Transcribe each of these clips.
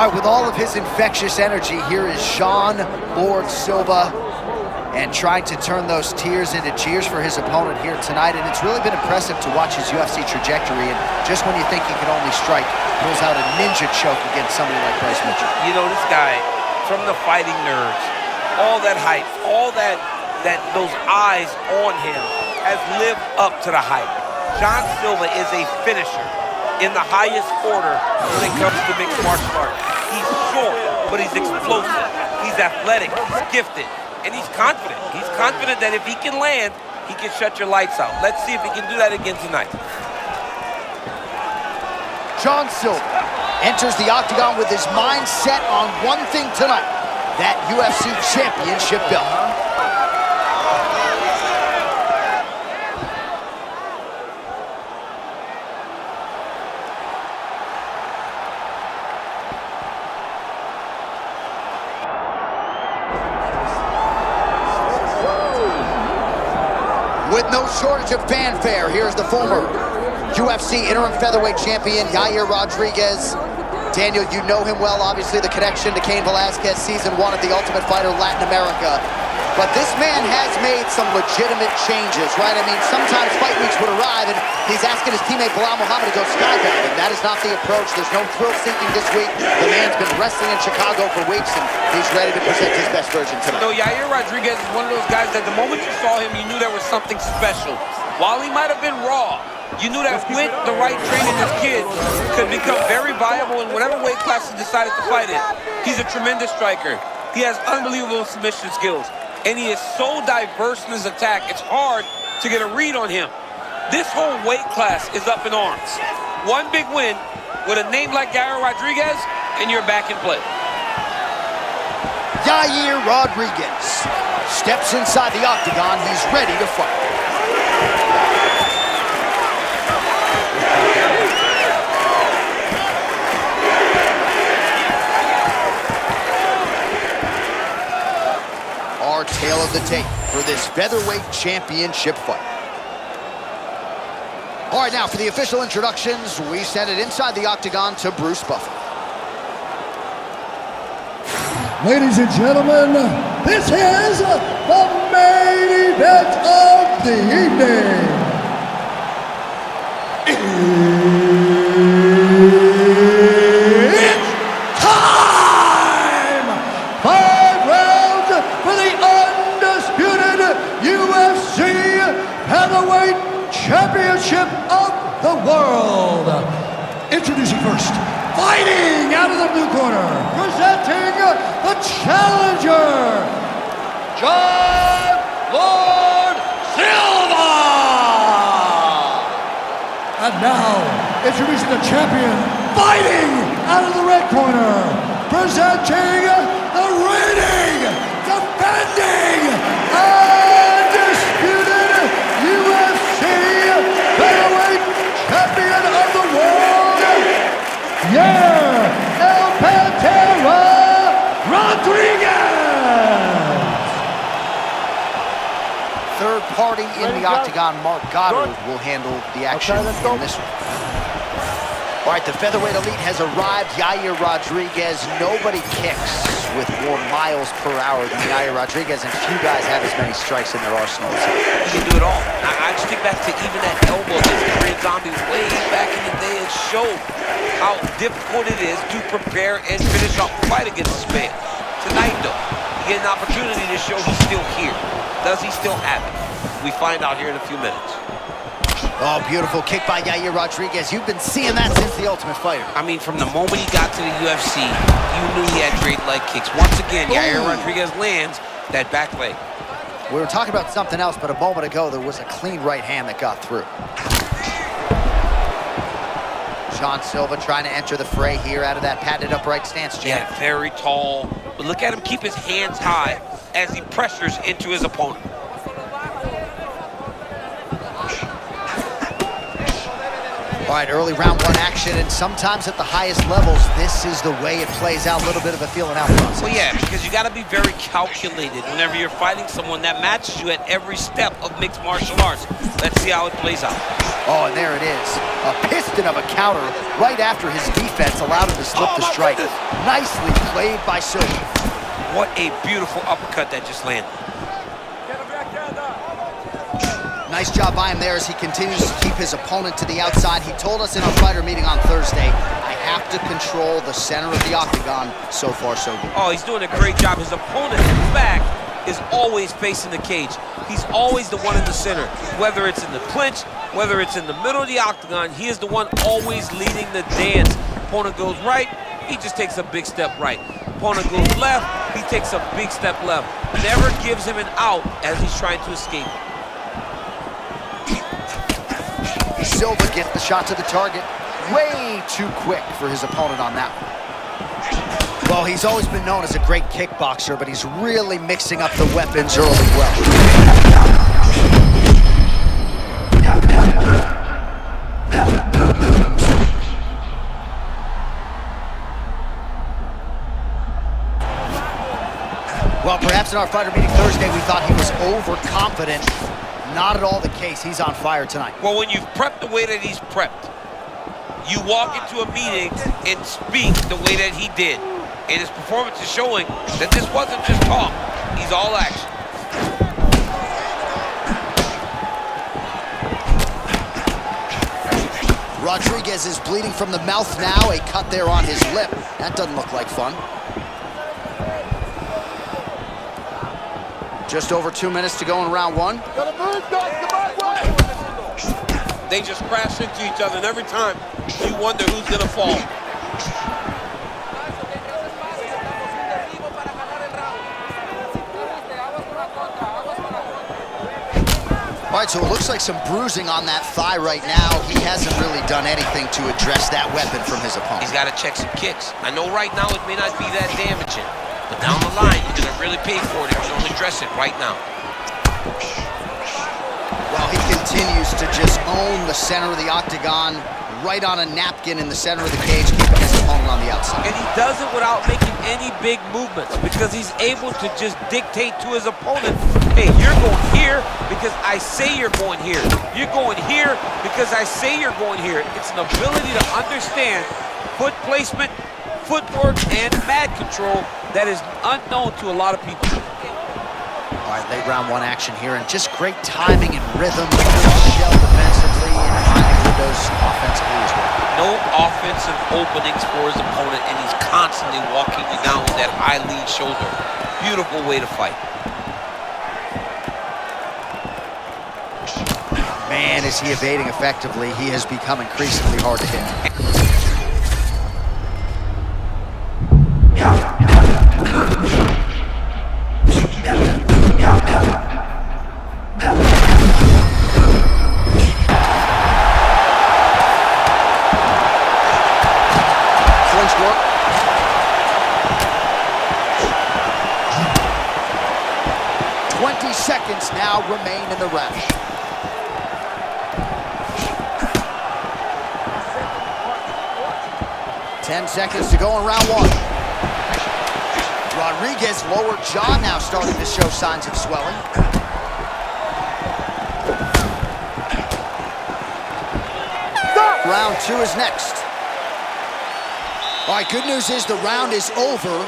All right, with all of his infectious energy, here is Sean Lord Silva, and trying to turn those tears into cheers for his opponent here tonight. And it's really been impressive to watch his UFC trajectory. And just when you think he can only strike, pulls out a ninja choke against somebody like Bryce Mitchell. You know, this guy, from the fighting nerves, all that hype, all that those eyes on him has lived up to the hype. John Silva is a finisher in the highest order when it comes to mixed martial arts. He's short, but he's explosive. He's athletic, he's gifted, and he's confident. He's confident that if he can land, he can shut your lights out. Let's see if he can do that again tonight. John Silva enters the octagon with his mind set on one thing tonight, that UFC championship belt. With no shortage of fanfare, here's the former UFC interim featherweight champion, Yair Rodriguez. Daniel, you know him well, obviously the connection to Cain Velasquez, season 1 of The Ultimate Fighter Latin America. But this man has made some legitimate changes, right? I mean, sometimes fight weeks would arrive and he's asking his teammate Bilal Muhammad to go skydiving. That is not the approach. There's no thrill-seeking this week. The man's been wrestling in Chicago for weeks and he's ready to present his best version tonight. So Yair Rodriguez is one of those guys that the moment you saw him, you knew there was something special. While he might have been raw, you knew that with the right training, this kid could become very viable in whatever weight class he decided to fight in. He's a tremendous striker. He has unbelievable submission skills. And he is so diverse in his attack, it's hard to get a read on him. This whole weight class is up in arms. One big win with a name like Yair Rodriguez, and you're back in play. Yair Rodriguez steps inside the octagon. He's ready to fight. Our tale of the tape for this featherweight championship fight. All right, now for the official introductions, we send it inside the octagon to Bruce Buffer. Ladies and gentlemen, this is the main event of the evening. It's time! 5 rounds for the undisputed UFC Heavyweight Championship of the world. Introducing first, fighting out of the blue corner, presenting the challenger, John Lord Silva. And now, introducing the champion, fighting out of the red corner, presenting the reigning, defending, undisputed UFC Featherweight Champion of the world, Yair El Pantera Rodriguez. Third party in the octagon, Mark Goddard will handle the action in this one. All right, the featherweight elite has arrived. Yair Rodriguez, nobody kicks with more miles per hour than Yair Rodriguez, and few guys have as many strikes in their arsenal as him. He can do it all. I just think back to even that elbow against Korean Zombie way back in the day. It showed how difficult it is to prepare and finish off a fight against this man. Tonight, though, you get an opportunity to show he's still here. Does he still have it? We find out here in a few minutes. Oh, beautiful kick by Yair Rodriguez. You've been seeing that since The Ultimate Fighter. I mean, from the moment he got to the UFC, you knew he had great leg kicks. Once again, Yair Rodriguez lands that back leg. We were talking about something else, but a moment ago, there was a clean right hand that got through. John Silva trying to enter the fray here out of that padded upright stance, Jay. Yeah, very tall. But look at him keep his hands high as he pressures into his opponent. All right, early round 1 action, and sometimes at the highest levels, this is the way it plays out, a little bit of a feeling out process. Well, yeah, because you got to be very calculated whenever you're fighting someone that matches you at every step of mixed martial arts. Let's see how it plays out. Oh, and there it is. A piston of a counter right after his defense allowed him to slip the strike. Nicely played by Silva. What a beautiful uppercut that just landed. Nice job by him there as he continues to keep his opponent to the outside. He told us in our fighter meeting on Thursday, I have to control the center of the octagon. So far, so good. Oh, he's doing a great job. His opponent, in fact, is always facing the cage. He's always the one in the center. Whether it's in the clinch, whether it's in the middle of the octagon, he is the one always leading the dance. Opponent goes right, he just takes a big step right. Opponent goes left, he takes a big step left. Never gives him an out as he's trying to escape. Silva gets the shot to the target. Way too quick for his opponent on that one. Well, he's always been known as a great kickboxer, but he's really mixing up the weapons early well. Well, perhaps in our fighter meeting Thursday, we thought he was overconfident. Not at all the case. He's on fire tonight. Well, when you've prepped the way that he's prepped, you walk into a meeting and speak the way that he did. And his performance is showing that this wasn't just talk. He's all action. Rodriguez is bleeding from the mouth now. A cut there on his lip. That doesn't look like fun. Just over 2 minutes to go in round one. They just crash into each other, and every time you wonder who's gonna fall. All right, so it looks like some bruising on that thigh right now. He hasn't really done anything to address that weapon from his opponent. He's got to check some kicks. I know right now it may not be that damaging, but down the line, you're gonna really pay for it if you don't address it right now. Well, he continues to just own the center of the octagon, right on a napkin in the center of the cage, keeping his opponent on the outside. And he does it without making any big movements because he's able to just dictate to his opponent, hey, you're going here because I say you're going here. You're going here because I say you're going here. It's an ability to understand foot placement, footwork, and mat control that is unknown to a lot of people. All right, late round one action here, and just great timing and rhythm. Shell defensively and finding windows offensively as well. No offensive openings for his opponent, and he's constantly walking you down with that high lead shoulder. Beautiful way to fight. Man, is he evading effectively. He has become increasingly hard to hit. Clinch work. Seconds now remain in the round. Ten seconds to go in round one. Rodriguez's lower jaw now starting to show signs of swelling. Round two is next. All right, good news is the round is over.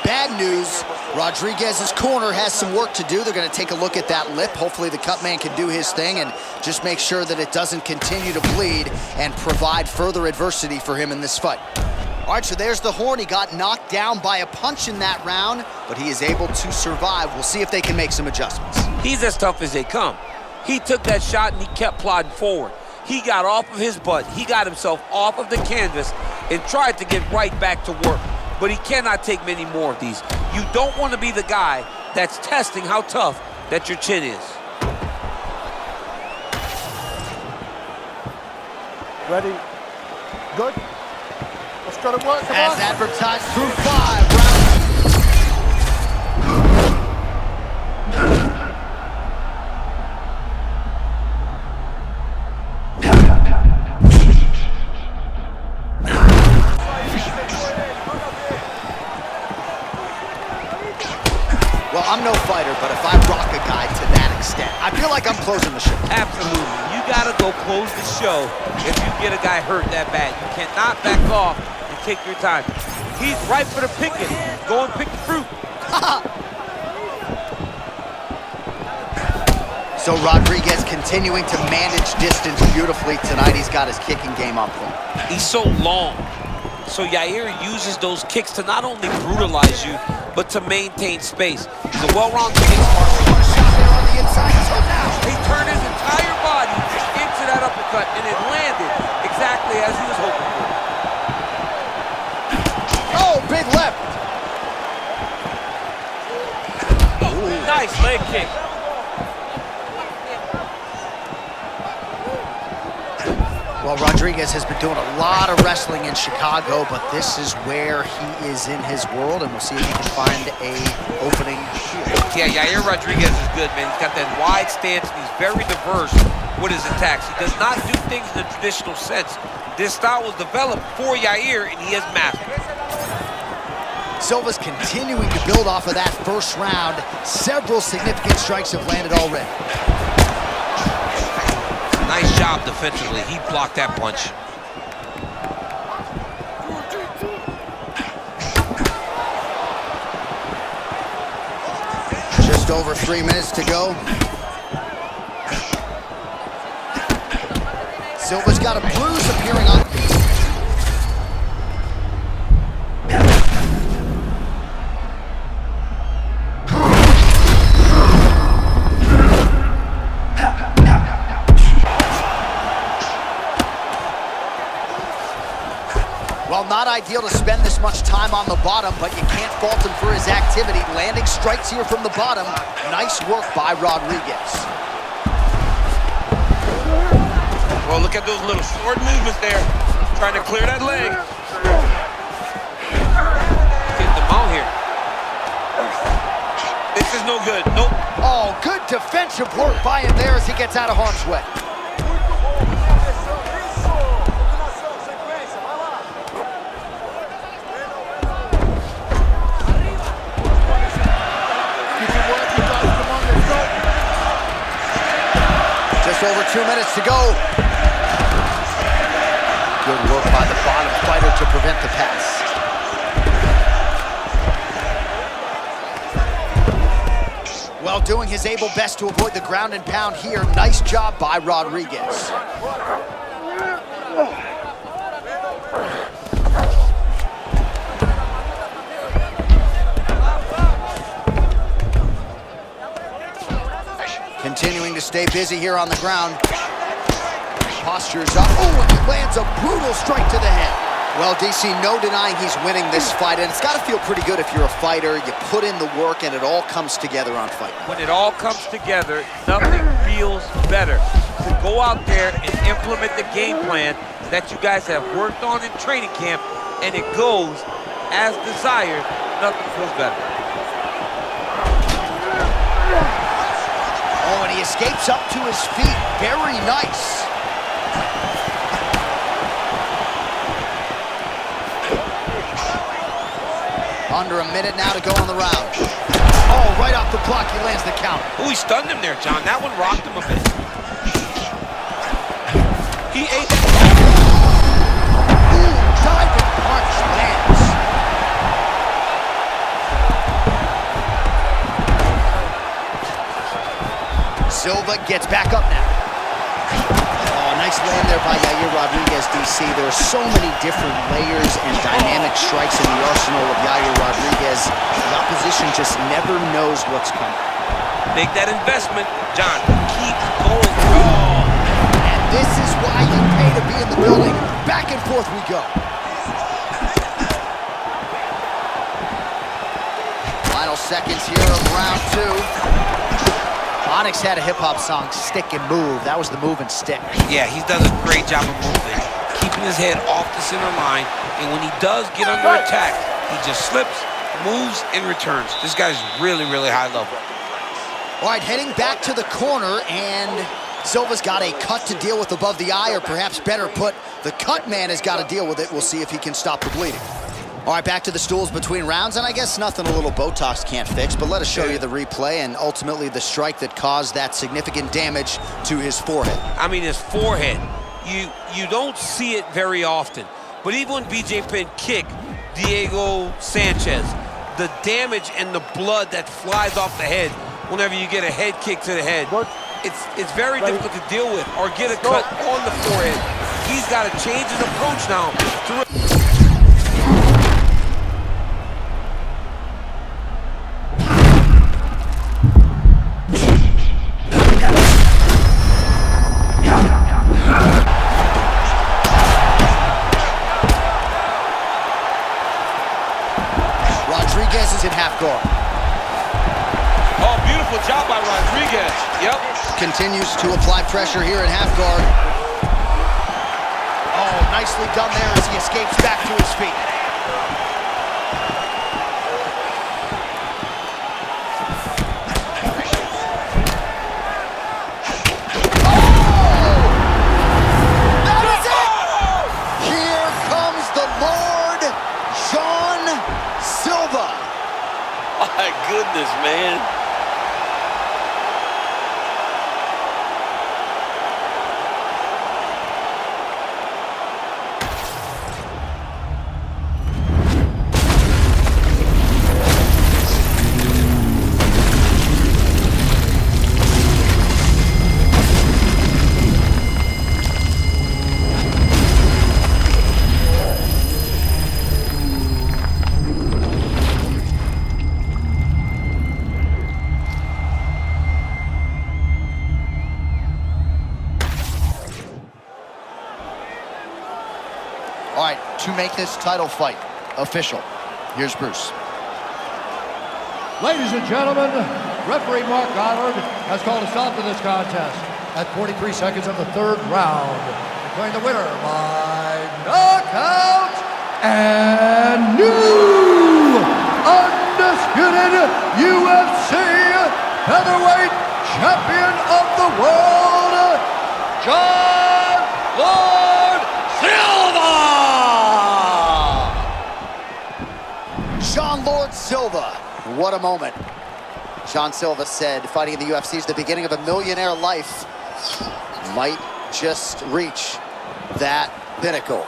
Bad news, Rodriguez's corner has some work to do. They're going to take a look at that lip. Hopefully the cut man can do his thing and just make sure that it doesn't continue to bleed and provide further adversity for him in this fight. All right, so there's the horn. He got knocked down by a punch in that round, but he is able to survive. We'll see if they can make some adjustments. He's as tough as they come. He took that shot and he kept plodding forward. He got off of his butt. He got himself off of the canvas and tried to get right back to work. But he cannot take many more of these. You don't want to be the guy that's testing how tough that your chin is. Ready? Good? Let's go to work, come As on. advertised through 5 rounds. Well, I'm no fighter, but if I rock a guy to that extent, I feel like I'm closing the show. Absolutely. You gotta go close the show if you get a guy hurt that bad. You cannot back off and take your time. He's ripe for the picking. Go and pick the fruit. So Rodriguez continuing to manage distance beautifully tonight. He's got his kicking game on point. He's so long. So Yair uses those kicks to not only brutalize you, but to maintain space. He's a well-rounded kicks partner. Shot there on the inside. He turned his entire body into that uppercut, and it landed exactly as he was hoping for. Oh, big left. Nice leg kick. Well, Rodriguez has been doing a lot of wrestling in Chicago, but this is where he is in his world, and we'll see if he can find a opening here. Yeah, Yair Rodriguez is good, man. He's got that wide stance, and he's very diverse with his attacks. He does not do things in the traditional sense. This style was developed for Yair, and he has mastered it. Silva's continuing to build off of that first round. Several significant strikes have landed already. Nice job defensively. He blocked that punch. Just over 3 minutes to go. Silva's got a bruise appearing on. Well, not ideal to spend this much time on the bottom, but you can't fault him for his activity. Landing strikes here from the bottom. Nice work by Rodriguez. Well, look at those little short movements there. Trying to clear that leg. Get them out here. This is no good. Nope. Oh, good defensive work by him there as he gets out of harm's way. Over 2 minutes to go. Good work by the bottom fighter to prevent the pass. Well, doing his able best to avoid the ground and pound here. Nice job by Rodriguez. Continuing to stay busy here on the ground. Postures up. Oh, and he lands a brutal strike to the head. Well, DC, no denying he's winning this fight, and it's got to feel pretty good if you're a fighter. You put in the work, and it all comes together on fight. When it all comes together, nothing feels better. To go out there and implement the game plan that you guys have worked on in training camp, and it goes as desired, nothing feels better. Oh, and he escapes up to his feet. Very nice. Under a minute now to go on the round. Oh, right off the block, he lands the count. Oh, he stunned him there, John. That one rocked him a bit. He ate that. Ooh, diving punch lands. Silva gets back up now. Oh, nice land there by Yair Rodriguez, DC. There are so many different layers and dynamic strikes in the arsenal of Yair Rodriguez. The opposition just never knows what's coming. Make that investment, John. Keep going. Oh. And this is why you pay to be in the building. Back and forth we go. Final seconds here of round two. Onyx had a hip-hop song, Stick and Move. That was the move and stick. Yeah, he does a great job of moving, keeping his head off the center line, and when he does get under attack, he just slips, moves, and returns. This guy's really, really high level. All right, heading back to the corner, and Silva's got a cut to deal with above the eye, or perhaps better put, the cut man has got to deal with it. We'll see if he can stop the bleeding. All right, back to the stools between rounds, and I guess nothing a little Botox can't fix, but let us show you the replay and ultimately the strike that caused that significant damage to his forehead. I mean, his forehead, you don't see it very often, but even when BJ Penn kicked Diego Sanchez, the damage and the blood that flies off the head whenever you get a head kick to the head, it's very difficult to deal with or get a cut on the forehead. He's got to change his approach now to Rodriguez is in half guard. Oh, beautiful job by Rodriguez. Yep. Continues to apply pressure here in half guard. Oh, nicely done there as he escapes back to his feet. Silva. My goodness, man. All right, to make this title fight official, here's Bruce. Ladies and gentlemen, referee Mark Goddard has called a stop to this contest at 43 seconds of the third round, declaring the winner by knockout and new undisputed UFC featherweight champion of the world, John Lord Silva! John Lord Silva, what a moment. John Silva said fighting in the UFC is the beginning of a millionaire life. Might just reach that pinnacle.